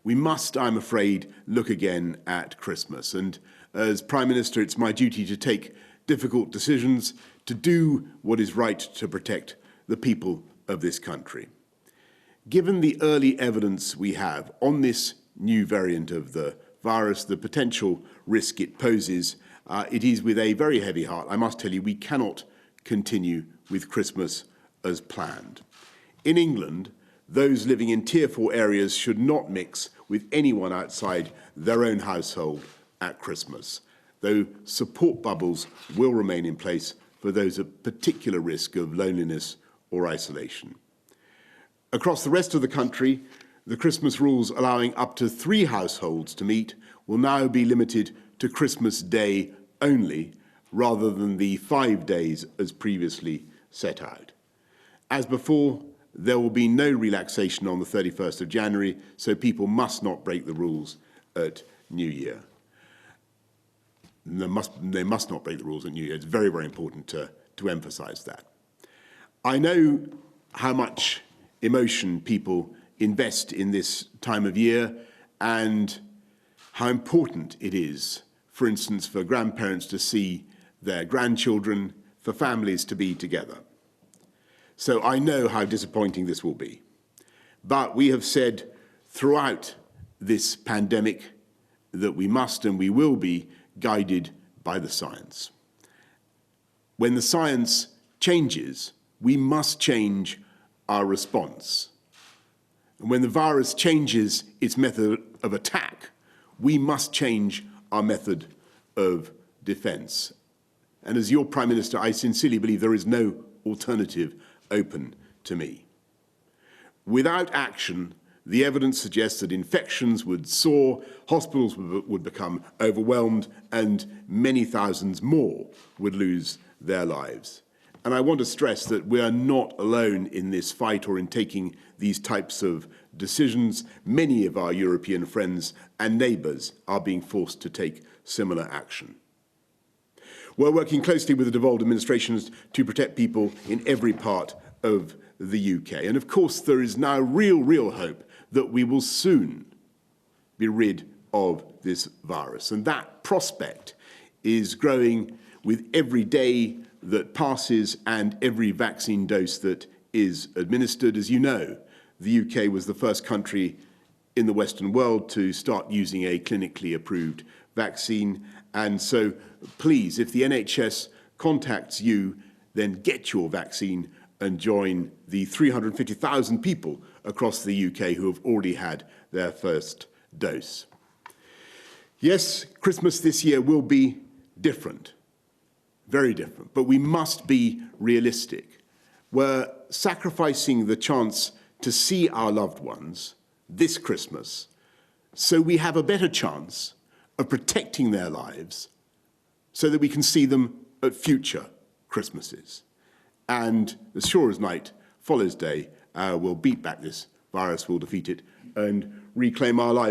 we must, I'm afraid, look again at Christmas. And as Prime Minister, it's my duty to take difficult decisions, to do what is right to protect the people of this country. Given the early evidence we have on this new variant of the virus, the potential risk it poses, it is with a very heavy heart, I must tell you, we cannot continue with Christmas as planned. In England, those living in Tier 4 areas should not mix with anyone outside their own household at Christmas, though support bubbles will remain in place for those at particular risk of loneliness or isolation. Across the rest of the country, the Christmas rules allowing up to 3 households to meet will now be limited to Christmas Day only, rather than the 5 days as previously set out. As before, there will be no relaxation on the 31st of January, so people must not break the rules at New Year. They must not break the rules at New Year. It's very, very important to emphasise that. I know how much emotion people invest in this time of year and how important it is, for instance, for grandparents to see their grandchildren, for families to be together. So I know how disappointing this will be. But we have said throughout this pandemic that we must and we will be guided by the science. When the science changes, we must change our response. And when the virus changes its method of attack, we must change our method of defence. And as your Prime Minister, I sincerely believe there is no alternative open to me. Without action, the evidence suggests that infections would soar, hospitals would become overwhelmed, and many thousands more would lose their lives. And I want to stress that we are not alone in this fight or in taking these types of decisions. Many of our European friends and neighbours are being forced to take similar action. We're working closely with the devolved administrations to protect people in every part of the UK. And of course, there is now real hope that we will soon be rid of this virus. And that prospect is growing with every day that passes and every vaccine dose that is administered. As you know, the UK was the first country in the Western world to start using a clinically approved vaccine. And so please, if the NHS contacts you, then get your vaccine and join the 350,000 people across the UK who have already had their first dose. Yes, Christmas this year will be different, very different, but we must be realistic. We're sacrificing the chance to see our loved ones this Christmas so we have a better chance of protecting their lives so that we can see them at future Christmases. And as sure as night follows day, we'll beat back this virus, we'll defeat it and reclaim our lives.